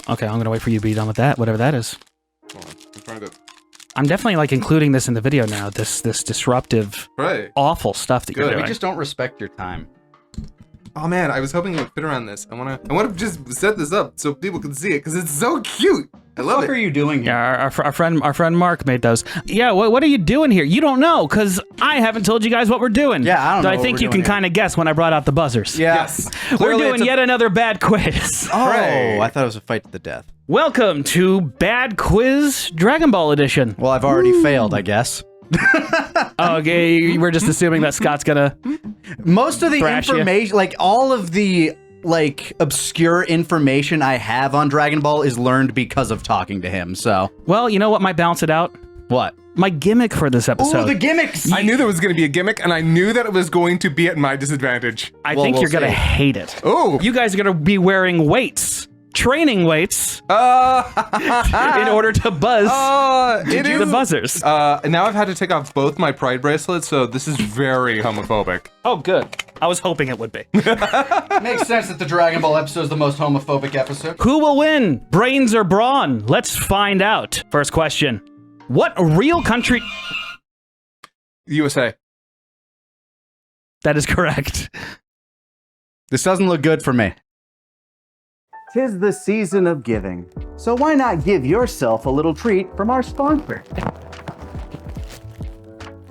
Okay, I'm gonna wait for you to be done with that, whatever that is. Hold on. I'm trying to... I'm definitely like including this in the video now. This disruptive, awful stuff that you're doing. We just don't respect your time. Oh man, I was hoping it would fit around this. I wanna just set this up so people can see it because it's so cute. I love it. What are you doing here? Yeah, our friend Mark made those. Yeah, what are you doing here? You don't know because I haven't told you guys what we're doing. Yeah, I don't know. I think you can kind of guess when I brought out the buzzers. Yeah. Yes. We're doing yet another bad quiz. Oh, I thought it was a fight to the death. Welcome to Bad Quiz Dragon Ball Edition. Well, I've already failed, I guess. Okay, we're just assuming that Scott's gonna. Most of the information, you. like all of the obscure information I have on Dragon Ball is learned because of talking to him. So, well, you know what might balance it out? What? My gimmick for this episode. Oh, the gimmicks! I knew there was going to be a gimmick, and I knew that it was going to be at my disadvantage. I think you're gonna hate it. Oh, you guys are gonna be wearing weights. Training weights in order to buzz the buzzers. Now I've had to take off both my pride bracelets, so this is very homophobic. Oh, good. I was hoping it would be. Makes sense that the Dragon Ball episode is the most homophobic episode. Who will win, brains or brawn? Let's find out. First question. What real country... USA. That is correct. This doesn't look good for me. 'Tis the season of giving, so why not give yourself a little treat from our sponsor?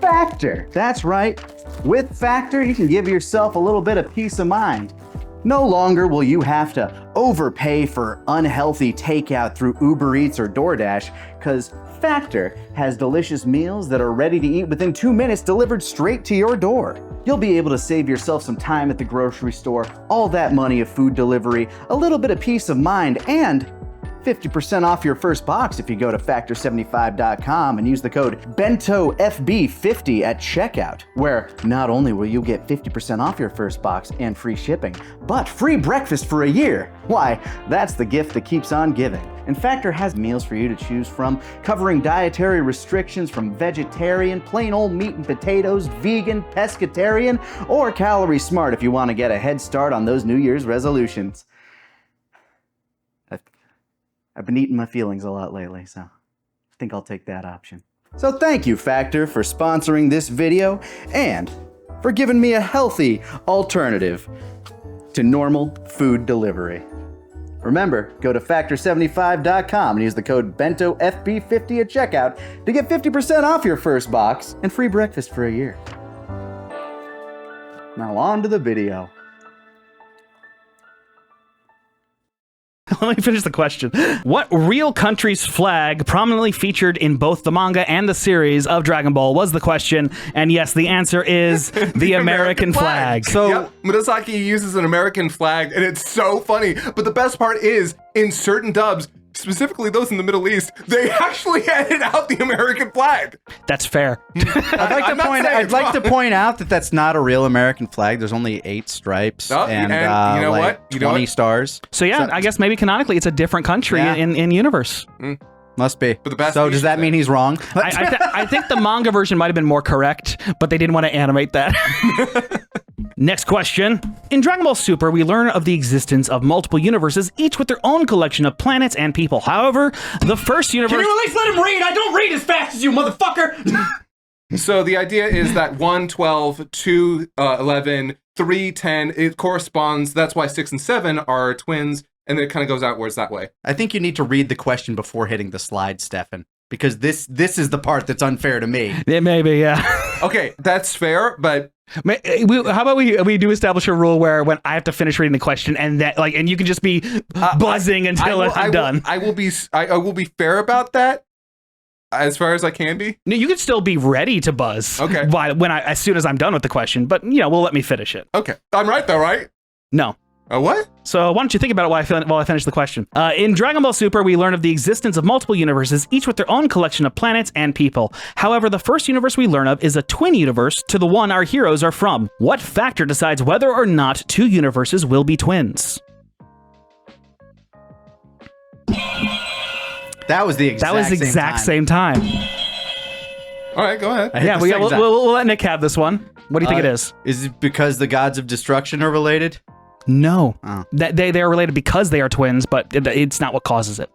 Factor. That's right. With Factor, you can give yourself a little bit of peace of mind. No longer will you have to overpay for unhealthy takeout through Uber Eats or DoorDash, because Factor has delicious meals that are ready to eat within 2 minutes delivered straight to your door. You'll be able to save yourself some time at the grocery store, all that money of food delivery, a little bit of peace of mind, and 50% off your first box if you go to factor75.com and use the code BENTOFB50 at checkout, where not only will you get 50% off your first box and free shipping, but free breakfast for a year. Why, that's the gift that keeps on giving. And Factor has meals for you to choose from, covering dietary restrictions from vegetarian, plain old meat and potatoes, vegan, pescatarian, or calorie smart if you want to get a head start on those New Year's resolutions. I've been eating my feelings a lot lately, so I think I'll take that option. So thank you, Factor, for sponsoring this video and for giving me a healthy alternative to normal food delivery. Remember, go to factor75.com and use the code BENTOFB50 at checkout to get 50% off your first box and free breakfast for a year. Now on to the video. Let me finish the question. What real country's flag prominently featured in both the manga and the series of Dragon Ball was the question, and yes, the answer is the American flag. So yep. Mericasaki uses an American flag, and it's so funny. But the best part is, in certain dubs, specifically those in the Middle East, they actually edit out the American flag. That's fair. I'd like to point out that that's not a real American flag. There's only 8 stripes and you know like what? 20 stars. So yeah, I guess maybe canonically it's a different country in universe. Must be. But the best so does that mean he's wrong? I think the manga version might have been more correct, but they didn't want to animate that. Next question. In Dragon Ball Super, we learn of the existence of multiple universes, each with their own collection of planets and people. However, the first universe... Can you at least let him read? I don't read as fast as you, motherfucker! So the idea is that 1, 12, 2, 11, 3, 10, it corresponds. That's why 6 and 7 are twins, and then it kind of goes outwards that way. I think you need to read the question before hitting the slide, Stefan, because this is the part that's unfair to me. It may be, yeah. Okay, that's fair, but... How about we do establish a rule where when I have to finish reading the question and that and you can just be buzzing until I'm done. I will be fair about that, as far as I can be. No, you can still be ready to buzz. Okay. As soon as I'm done with the question, but we'll let me finish it. Okay, I'm right though, right? No. What? So why don't you think about it while I finish the question. In Dragon Ball Super, we learn of the existence of multiple universes, each with their own collection of planets and people. However, the first universe we learn of is a twin universe to the one our heroes are from. What factor decides whether or not 2 universes will be twins? That was the exact same time. All right, go ahead. Yeah, we'll let Nick have this one. What do you think it is? Is it because the gods of destruction are related? No. Oh. They are related because they are twins, but it's not what causes it.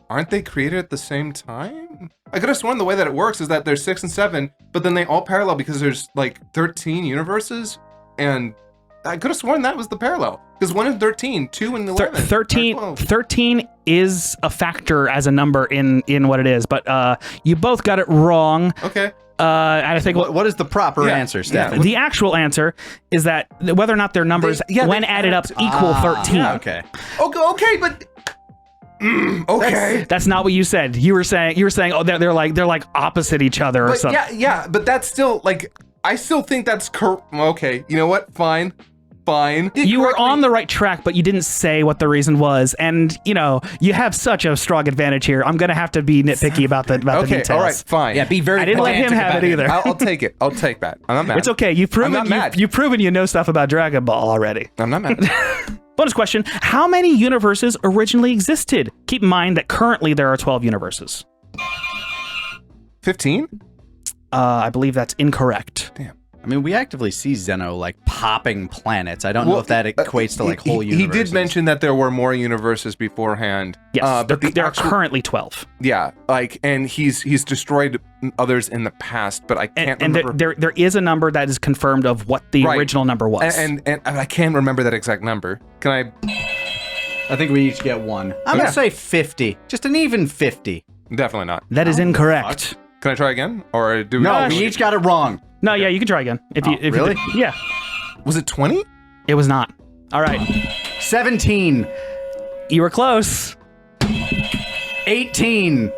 Aren't they created at the same time? I could have sworn the way that it works is that there's 6 and 7, but then they all parallel because there's like 13 universes, and I could have sworn that was the parallel. Because 1 and 13, 2 and 11. 13 is a factor as a number in what it is, but you both got it wrong. Okay. And I think What is the proper answer, Stephen? the actual answer is that whether or not their numbers, when added up, equal 13. Yeah, okay. Okay, but okay. That's not what you said. You were saying, oh, they're like opposite each other or But something. yeah, but that's still like, I still think that's okay. You know what? Fine. You were on the right track, but you didn't say what the reason was, and you have such a strong advantage here. I'm gonna have to be nitpicky about the details. All right, fine. Yeah, be very. I didn't let him have it either. I'll take it. I'll take that. I'm not mad. It's okay. You've proven I'm not mad. you've proven you know stuff about Dragon Ball already. I'm not mad. Bonus question: how many universes originally existed? Keep in mind that currently there are 12 universes. 15? I believe that's incorrect. Damn. I mean, we actively see Zeno like popping planets. I don't know if that equates to like whole universes. He did mention that there were more universes beforehand. Yes, but there are currently 12. Yeah, and he's destroyed others in the past, but I can't remember. And there is a number that is confirmed of what the original number was. And I can't remember that exact number. Can I? I think we each get one. I'm gonna say 50. Just an even 50. Definitely not. That is incorrect. Can I try again, or do we? No, we each got it wrong. No, yeah, you can try again. If you really? Yeah. Was it 20? It was not. All right. 17. You were close. 18.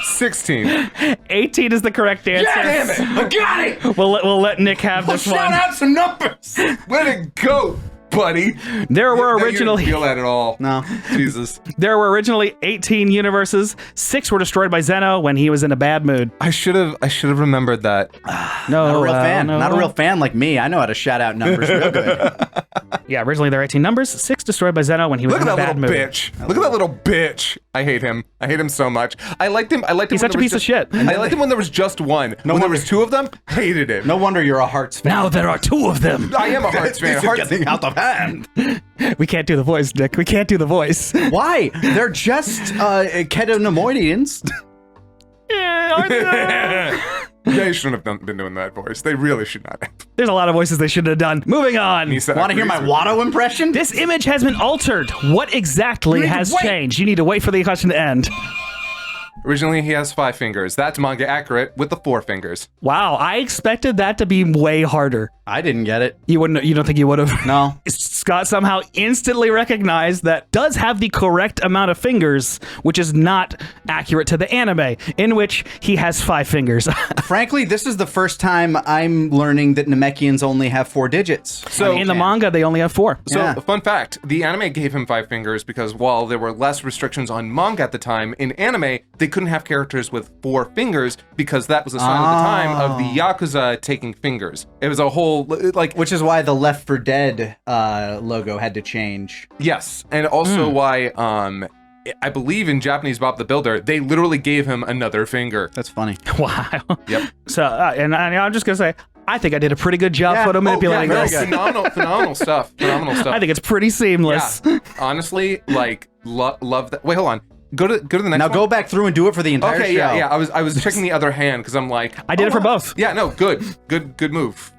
16. 18 is the correct answer. Damn it! I got it. We'll let Nick have this one. Shout out some numbers. Way to go, buddy. There were You originally didn't feel that at all. No. Jesus. There were originally 18 universes. 6 were destroyed by Zeno when he was in a bad mood. I should have remembered that. No, Not a real fan. no. Not a real fan like me. I know how to shout out numbers real good. Yeah, originally there were 18 numbers. 6 destroyed by Zeno when he was Look in at a that bad little mood. bitch. Look at that little bitch. I hate him. I hate him so much. I liked him. He's such a piece of shit. I liked him when there was just one. When there was 2 of them, hated him. No wonder you're a Hearts fan. Now there are 2 of them. I am a Hearts fan. Hearts getting out of hand. We can't do the voice, Nick. We can't do the voice. Why? They're just Ketanomoidians. Yeah, are they? They shouldn't have been doing that voice. They really should not have. There's a lot of voices they should have done. Moving on. Want to hear my Watto impression? This image has been altered. What exactly has changed? You need to wait for the question to end. Originally, he has 5 fingers. That's manga accurate with the 4 fingers. Wow, I expected that to be way harder. I didn't get it. You don't think you would have? No. Scott somehow instantly recognized that does have the correct amount of fingers, which is not accurate to the anime, in which he has 5 fingers. Frankly, this is the first time I'm learning that Namekians only have 4 digits. So in the manga, they only have 4. So, Yeah. fun fact, the anime gave him 5 fingers because while there were less restrictions on manga at the time, in anime, they couldn't have characters with 4 fingers because that was a sign of the time of the Yakuza taking fingers. It was a whole, like... Which is why the Left 4 Dead logo had to change. Yes, and also why, I believe in Japanese Bob the Builder, they literally gave him another finger. That's funny. Wow. Yep. So, and I'm just going to say, I think I did a pretty good job photo manipulating very this. good. Phenomenal stuff. Phenomenal stuff. I think it's pretty seamless. Yeah. Honestly, like, love that. Wait, hold on. Go to the next Now one. go back through and do it for the entire Okay, show. yeah. I was checking the other hand because I'm like, I did it for both. Yeah, no, good move.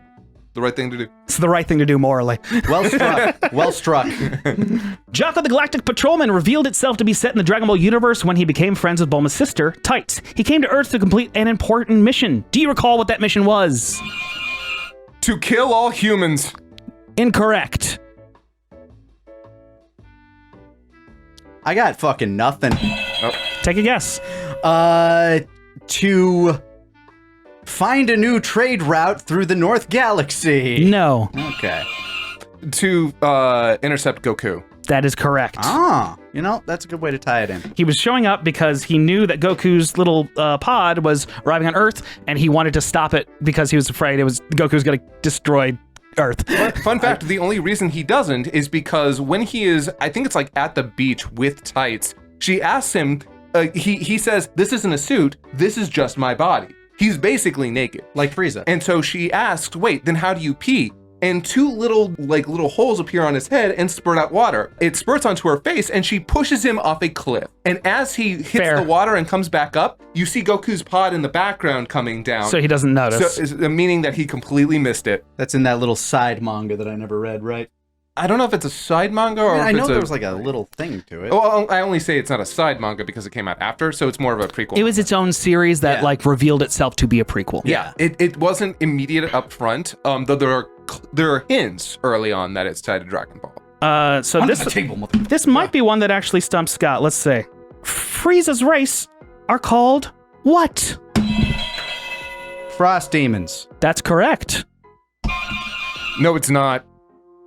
The right thing to do. It's the right thing to do morally. Well struck. Well struck. Jaco the Galactic Patrolman revealed itself to be set in the Dragon Ball universe when he became friends with Bulma's sister, Tights. He came to Earth to complete an important mission. Do you recall what that mission was? To kill all humans. Incorrect. I got fucking nothing. Take a guess. To find a new trade route through the North Galaxy. No, Okay. To intercept Goku. that is correct. Ah, you know, that's a good way to tie it in. He was showing up because he knew that Goku's little pod was arriving on Earth, and he wanted to stop it because he was afraid Goku's going to destroy Earth. Fun fact, the only reason he doesn't is because when he is, I think it's like at the beach with Tights, she asks him, he says, this isn't a suit, this is just my body. he's basically naked. Like Freeza. And so she asks, wait, then how do you pee? And two little holes appear on his head and spurt out water. It spurts onto her face and she pushes him off a cliff. And as he hits the water and comes back up, you see Goku's pod in the background coming down. So he doesn't notice. So meaning that he completely missed it. That's in that little side manga that I never read, right? I don't know if it's a side manga or I know it's there was like a little thing to it. Well, I only say it's not a side manga because it came out after, so it's more of a prequel. It was its own series that like revealed itself to be a prequel. Yeah, it wasn't immediate up front, though there are hints early on that it's tied to Dragon Ball. So this might be one that actually stumps Scott. Let's see. Frieza's race are called what? Frost demons. That's correct. No, it's not.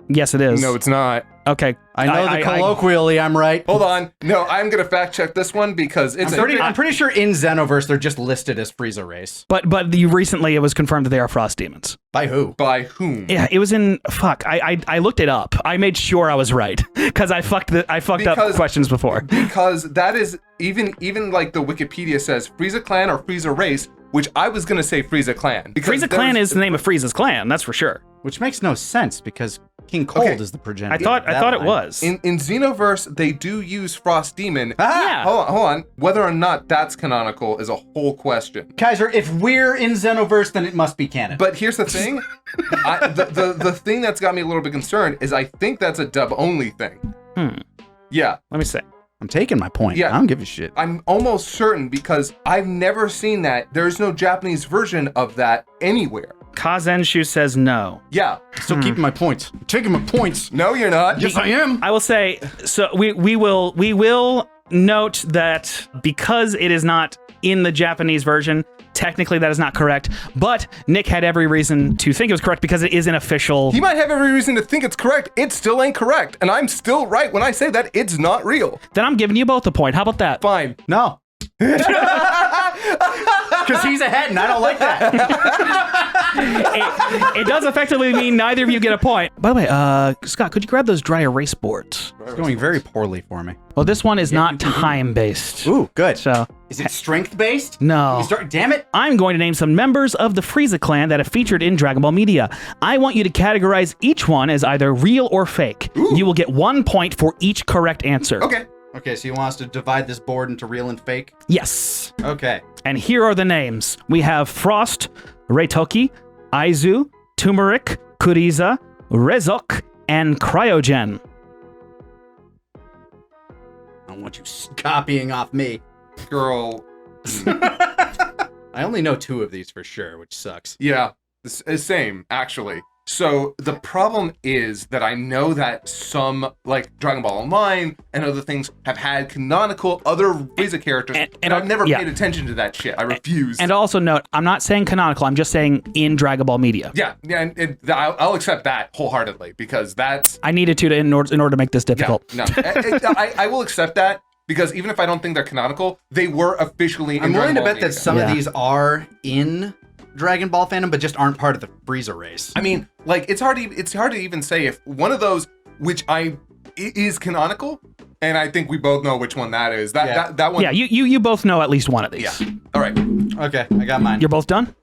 Yes, it is. No, it's not. Okay. I know colloquially I'm right. Hold on. No, I'm going to fact check this one because it's I'm pretty sure in Xenoverse they're just listed as Frieza race. But recently it was confirmed that they are frost demons. By who? By whom? Yeah, it was in I looked it up. I made sure I was right because I fucked up questions before. Because that is even like the Wikipedia says Frieza clan or Frieza race, which I was going to say Frieza clan. Frieza clan is the name of Frieza's clan, that's for sure. Which makes no sense because King Cold is the progenitor. I thought it was. In Xenoverse, they do use Frost Demon. Yeah. Hold on. Whether or not that's canonical is a whole question. Kaiser, if we're in Xenoverse, then it must be canon. But here's the thing. The thing that's got me a little bit concerned is I think that's a dub-only thing. Yeah. Let me see. I'm taking my point. Yeah. I don't give a shit. I'm almost certain because I've never seen that. There's no Japanese version of that anywhere. Kazenshu says no. Yeah. Still keeping my points. I'm taking my points. No, you're not. Yes, I am. I will say, so we will note that because it is not in the Japanese version, technically that is not correct, but Nick had every reason to think it was correct because it is an official... He might have every reason to think it's correct. It still ain't correct, and I'm still right when I say that it's not real. Then I'm giving you both a point. How about that? Fine. No. Because he's ahead and I don't like that. It does effectively mean neither of you get a point. By the way, Scott, could you grab those dry erase boards? It's going very poorly for me. Well, this one is not time-based. Ooh, good. So, is it strength-based? No. Damn it. I'm going to name some members of the Freeza clan that have featured in Dragon Ball media. I want you to categorize each one as either real or fake. Ooh. You will get 1 point for each correct answer. Okay, so you want us to divide this board into real and fake? Yes. Okay. And here are the names. We have Frost, Reitoki, Aizu, Turmeric, Kuriza, Rezok, and Cryogen. I don't want you copying off me. Girl. I only know 2 of these for sure, which sucks. Yeah, same, actually. So the problem is that I know that some, like Dragon Ball Online and other things, have had canonical other Frieza characters, and I've never paid attention to that shit. I refuse. And also note, I'm not saying canonical, I'm just saying in Dragon Ball media. Yeah, and I'll accept that wholeheartedly, because that's... I needed to in order to make this difficult. Yeah, no, I will accept that, because even if I don't think they're canonical, they were officially in Dragon Ball I'm willing to bet media. that some of these are in Dragon Ball fandom, but just aren't part of the Frieza race. I mean, like, it's hard to even say if one of those, which is canonical, and I think we both know which one that is. That one. Yeah, you both know at least one of these. Yeah. All right. Okay, I got mine. You're both done?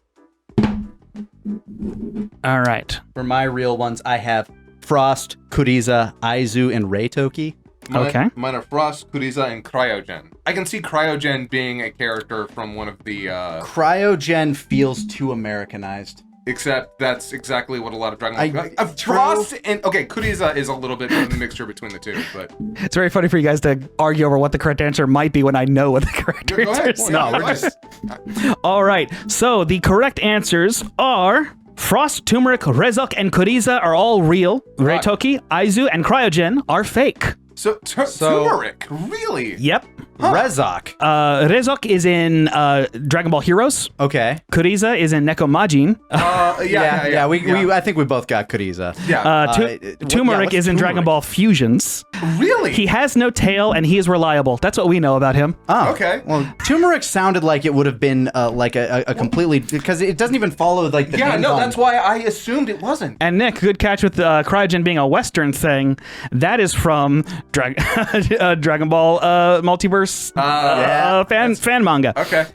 All right. For my real ones, I have Frost, Kuriza, Aizu, and Reitoki. Mine are Frost, Kuriza, and Cryogen. I can see Cryogen being a character from one of the... Cryogen feels too Americanized. Except that's exactly what a lot of Dragon Ball... Frost and... Okay, Kuriza is a little bit of a mixture between the two, but... It's very funny for you guys to argue over what the correct answer might be when I know what the correct answer is. No, we're just... All right, so the correct answers are... Frost, Turmeric, Rezok, and Kuriza are all real. Reitoki, Aizu, and Cryogen are fake. So turmeric, really? Yep. Rezok. Rezok is in Dragon Ball Heroes. Okay. Kuriza is in Neko Majin. Yeah. I think we both got Kuriza. Yeah. Turmeric is in Dragon Ball Fusions. Really? He has no tail and he is reliable. That's what we know about him. Oh, okay. Well, Turmeric sounded like it would have been like a completely, because it doesn't even follow like the Yeah, no, that's why I assumed it wasn't. And Nick, good catch with Cryogen being a Western thing. That is from Dragon Ball Multiverse fan manga. Okay.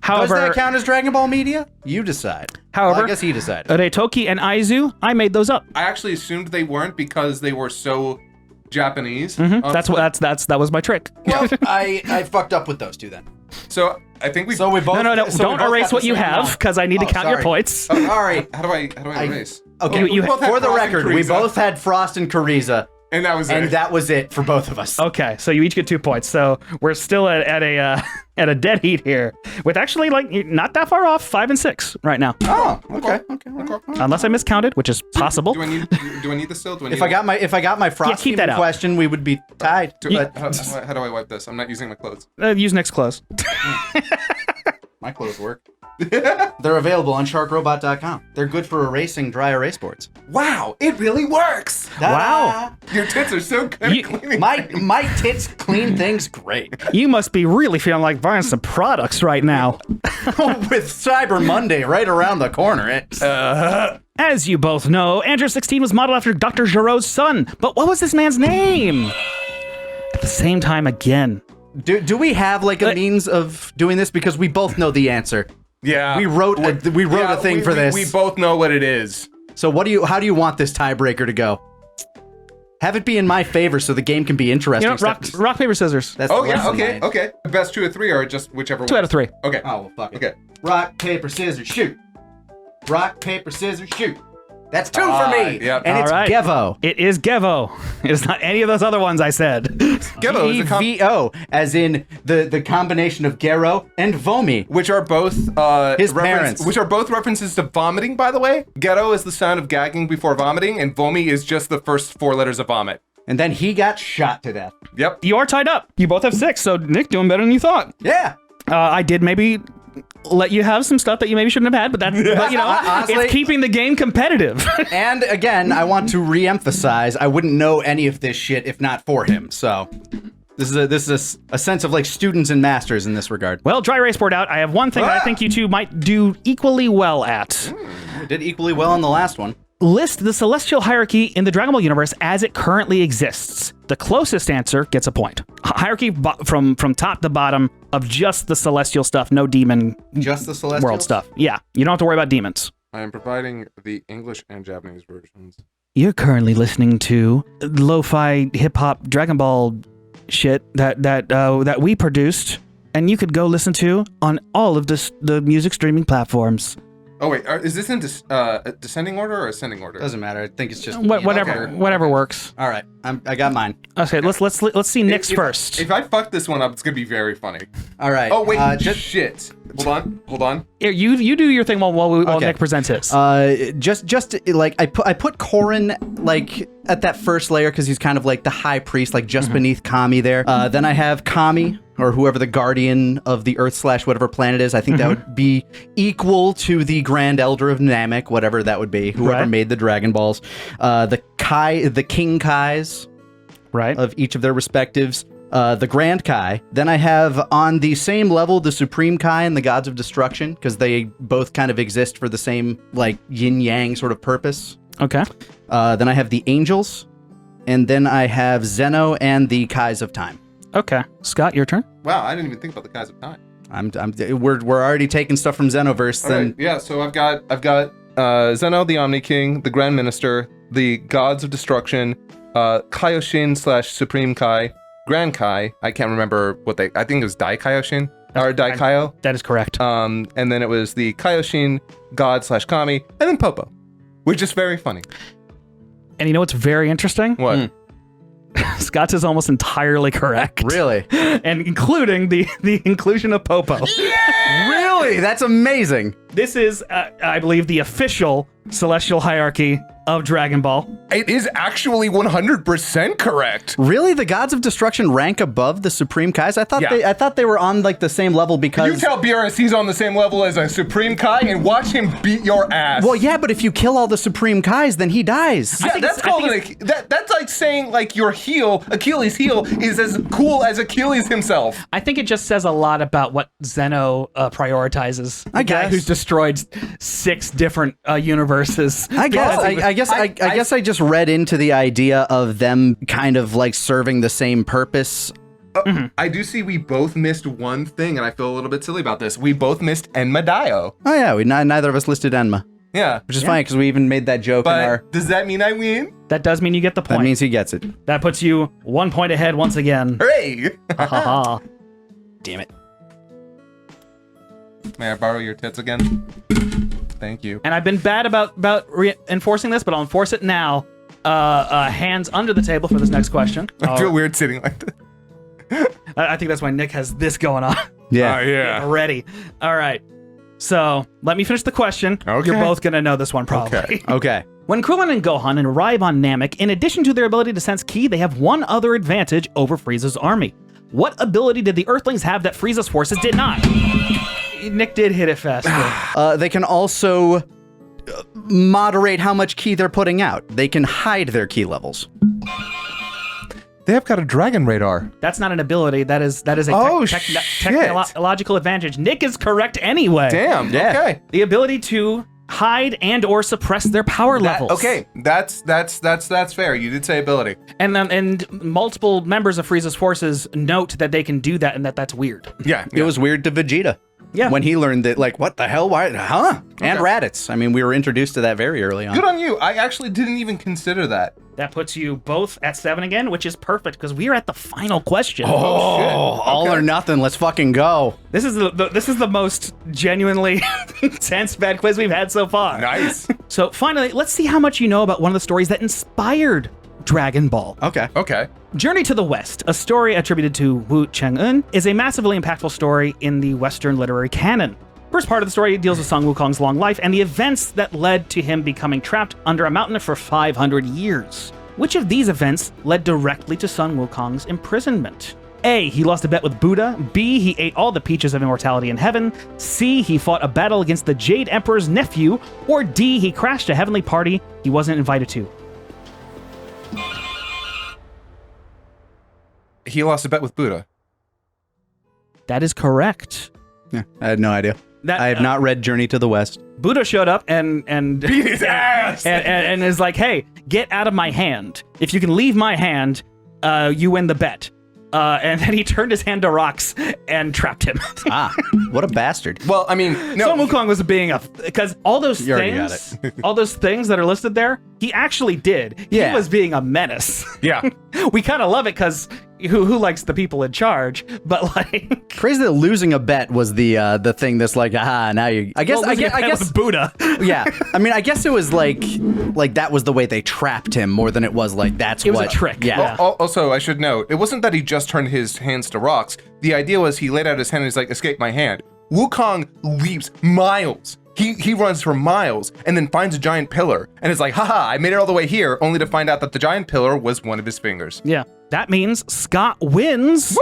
However, does that count as Dragon Ball media? You decide. However, well, I guess he decided. Reitoki and Aizu, I made those up. I actually assumed they weren't because they were so Japanese. That was my trick. Well, I fucked up with those two then. So I think we. So we both. No. so we Don't both erase got the what you same have amount. because I need to count your sorry. points. All right. How do I erase? Okay. You- both had For the Frost and record, we Freeza, both had Frost and Kariza, and that was and it. that was it for both of us. Okay, so you each get 2 points. So we're still at a at a dead heat here, with actually like not that far off, 5 and 6 right now, Oh, okay. unless I miscounted, which is possible. Do I need this still? Do I need If I got my Frost keep that out. question, we would be tied. How do I wipe this? I'm not using my clothes. Use Nick's clothes. My clothes work. They're available on sharkrobot.com. They're good for erasing dry erase boards. Wow, it really works. Wow. Your tits are so good You- at cleaning. My tits clean things great. You must be really feeling like buying some products right now. With Cyber Monday right around the corner. As you both know, Andrew 16 was modeled after Dr. Giroud's son, but what was this man's name? At the same time again. Do we have like a means of doing this? Because we both know the answer. Yeah, We wrote a thing for this. We both know what it is. So how do you want this tiebreaker to go? Have it be in my favor so the game can be interesting. You know, rock, paper, scissors. That's Oh the yeah, lesson, okay, man. okay. The best 2 or 3 are just whichever 2 out of 3. Okay. Oh, well, fuck it. Okay. Rock, paper, scissors, shoot. Rock, paper, scissors, shoot. That's 2 for me. Yep. And it's All right. Gevo. It is Gevo. It is not any of those other ones I said. Gevo is a G-V-O, as in the combination of Gero and Vomi. which are both His parents. which are both references to vomiting, by the way. Ghetto is the sound of gagging before vomiting, and vomi is just the first 4 letters of vomit. And then he got shot to death. Yep. You are tied up. You both have 6, so Nick doing better than you thought. Yeah. I did maybe let you have some stuff that you maybe shouldn't have had, but that's, but, you know, Honestly- it's keeping the game competitive. And again, I want to re-emphasize, I wouldn't know any of this shit if not for him. So this is a sense of like students and masters in this regard. Well, dry erase board out. I have one thing that I think you two might do equally well at. We did equally well on the last one. List the celestial hierarchy in the Dragon Ball universe as it currently exists. The closest answer gets a point. Hierarchy from top to bottom of just the celestial stuff, no demon Just the celestial world stuff. Yeah, you don't have to worry about demons. I am providing the English and Japanese versions. You're currently listening to lo-fi hip-hop Dragon Ball shit that we produced, and you could go listen to on all of the music streaming platforms. Oh wait, is this in descending order or ascending order? Doesn't matter. I think it's just Whatever works. All right, I got mine. Okay, let's see Nick's first. If I fuck this one up, it's gonna be very funny. All right. Oh wait, just shit. Hold on. Here, you do your thing while Okay. Nick presents his. just like I put Korin like at that first layer because he's kind of like the high priest, like just beneath Kami there. Then I have Kami, or whoever the guardian of the Earth / whatever planet is. I think that would be equal to the Grand Elder of Namek, whatever that would be. Whoever Right. made the Dragon Balls. The King Kais right. of each of their respectives. The Grand Kai. Then I have on the same level the Supreme Kai and the Gods of Destruction, because they both kind of exist for the same like yin-yang sort of purpose. Okay. Then I have the Angels, and then I have Zeno and the Kais of Time. Okay. Scott, your turn. Wow, I didn't even think about the Kais of Time. We're already taking stuff from Xenoverse. All Then right, yeah, so I've got Zeno, the Omni King, the Grand Minister, the Gods of Destruction, Kaioshin / Supreme Kai, Grand Kai. I can't remember I think it was Dai Kaioshin or Dai Kaio. That is correct. And then it was the Kaioshin God / Kami, and then Popo, which is very funny. And you know what's very interesting? What? Scott's is almost entirely correct. really, And including the inclusion of Popo. really, that's amazing. This is, I believe, the official celestial hierarchy of Dragon Ball. It is actually 100% correct. Really, the Gods of Destruction rank above the Supreme Kais? I thought they were on like the same level because You tell Beerus he's on the same level as a Supreme Kai and watch him beat your ass. Well, yeah, but if you kill all the Supreme Kais, then he dies. Yeah, that's like saying like your heel, Achilles' heel, is as cool as Achilles himself. I think it just says a lot about what Zeno prioritizes. I The guy guess. who's destroyed 6 different universes. I guess I just read into the idea of them kind of like serving the same purpose I do see we both missed one thing, and I feel a little bit silly about this. We both missed Enma-Dio. Oh yeah, neither of us listed Enma, Yeah. which is funny because we even made that joke in our. But does that mean I win? That does mean you get the That point. means he gets it. That puts you 1 point ahead once again. Hooray! Ha ha ha. Damn it. May I borrow your tits again? Thank you. And I've been bad about enforcing this, but I'll enforce it now. Hands under the table for this next question. I feel weird sitting like this. I think that's why Nick has this going on. Yeah. Yeah. Ready. All right. So let me finish the question. Okay. You're both going to know this one probably. Okay. Okay. When Krillin and Gohan arrive on Namek, in addition to their ability to sense ki, they have one other advantage over Frieza's army. What ability did the Earthlings have that Frieza's forces did not? Nick did hit it fast. They can also moderate how much key they're putting out. They can hide their key levels. They have got a dragon radar. That's not an ability. That is a Oh, shit. technological advantage. Nick is correct anyway. Damn. Yeah. Okay. The ability to hide and or suppress their power levels. Okay. That's fair. You did say ability. And multiple members of Frieza's forces note that they can do that and that's weird. Yeah. It was weird to Vegeta. Yeah. When he learned that, like, what the hell? Why? Huh? And Raditz. I mean, we were introduced to that very early on. Good on you. I actually didn't even consider that. That puts you both at 7 again, which is perfect because we are at the final question. Oh, all or nothing. Let's fucking go. This is the most genuinely intense bad quiz we've had so far. Nice. So finally, let's see how much you know about one of the stories that inspired Dragon Ball. Okay. Okay. Journey to the West, a story attributed to Wu Cheng-un, is a massively impactful story in the Western literary canon. First part of the story deals with Sun Wukong's long life and the events that led to him becoming trapped under a mountain for 500 years. Which of these events led directly to Sun Wukong's imprisonment? A. He lost a bet with Buddha. B. He ate all the peaches of immortality in heaven. C. He fought a battle against the Jade Emperor's nephew. Or D. He crashed a heavenly party he wasn't invited to. He lost a bet with Buddha. That is correct. Yeah, I had no idea. I have not read Journey to the West. Buddha showed up and Beat his ass. and is like, hey, get out of my hand. If you can leave my hand, you win the bet. And then he turned his hand to rocks and trapped him. What a bastard. Well, I mean, no. Sun Wukong was being because all those You already got things, all those things that are listed there, he actually did. Yeah. He was being a menace. Yeah. We kind of love it because who likes the people in charge? But like, Crazy that losing a bet was the thing that's like, now you. I guess. well, I guess. with Buddha. Yeah. I mean, I guess it was like that was the way they trapped him more than it was like that's It was what. a trick. Yeah. Also, I should note, it wasn't that he just turned his hands to rocks. The idea was he laid out his hand and he's like, escape my hand. Wukong leaps miles. He runs for miles and then finds a giant pillar and is like, haha, I made it all the way here, only to find out that the giant pillar was one of his fingers. Yeah. That means Scott wins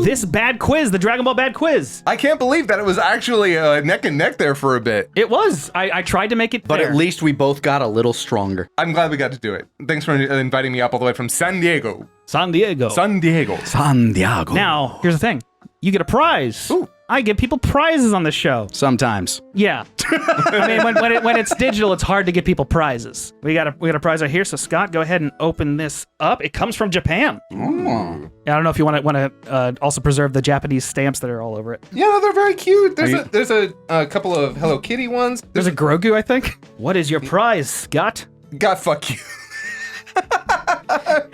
this bad quiz, the Dragon Ball bad quiz. I can't believe that it was actually neck and neck there for a bit. It was. I tried to make it But fair. at least we both got a little stronger. I'm glad we got to do it. Thanks for inviting me up all the way from San Diego. San Diego. San Diego. San Diego. Now, here's the thing. You get a prize. Ooh. I give people prizes on this show. Sometimes. Yeah. I mean, when it's digital, it's hard to get people prizes. We got a prize right here. So Scott, go ahead and open this up. It comes from Japan. I don't know if you want to also preserve the Japanese stamps that are all over it. Yeah, they're very cute. There's a couple of Hello Kitty ones. There's a Grogu, I think. What is your prize, Scott? God, fuck you.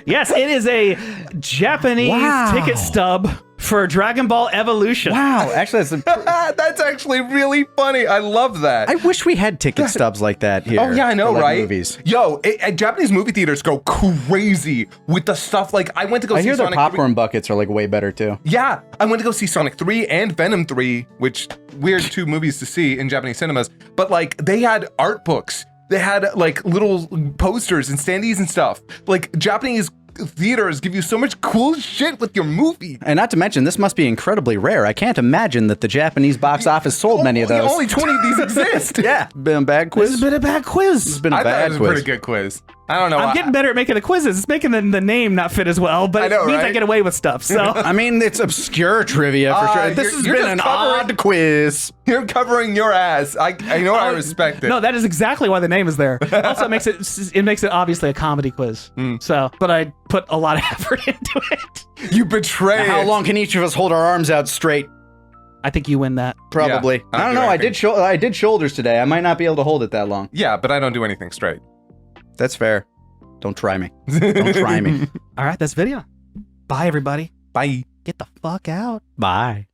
Yes, it is a Japanese Wow. ticket stub for Dragon Ball Evolution. Wow. Actually, That's actually really funny. I love that. I wish we had ticket stubs like that here. Oh yeah, I know, for, like, right? Movies. Yo, Japanese movie theaters go crazy with the stuff. Like I went to go I see hear their Sonic popcorn buckets are like way better too. 3. Yeah, I went to go see Sonic 3 and Venom 3, which weird two movies to see in Japanese cinemas. But like they had art books. They had like little posters and standees and stuff. Like Japanese theaters give you so much cool shit with your movie. And not to mention, this must be incredibly rare. I can't imagine that the Japanese box office sold many of those. Only 20 of these exist. Yeah, been a bad quiz. This has been a bad quiz. It's been a I thought it bad was a quiz. pretty good quiz. I don't know. I'm getting better at making the quizzes. It's making the name not fit as well, but I know, it means I right? get away with stuff. So I mean, it's obscure trivia for sure. This has you're been just an covering- odd quiz. You're covering your ass. I know I respect it. no, that is exactly why the name is there. Also, it makes it obviously a comedy quiz. So, but I put a lot of effort into it. You betray How it. long can each of us hold our arms out straight? I think you win that. Probably. Yeah, I don't know. I did shoulders today. I might not be able to hold it that long. Yeah, but I don't do anything straight. That's fair. Don't try me. Don't try me. All right, that's video. Bye, everybody. Bye. Get the fuck out. Bye.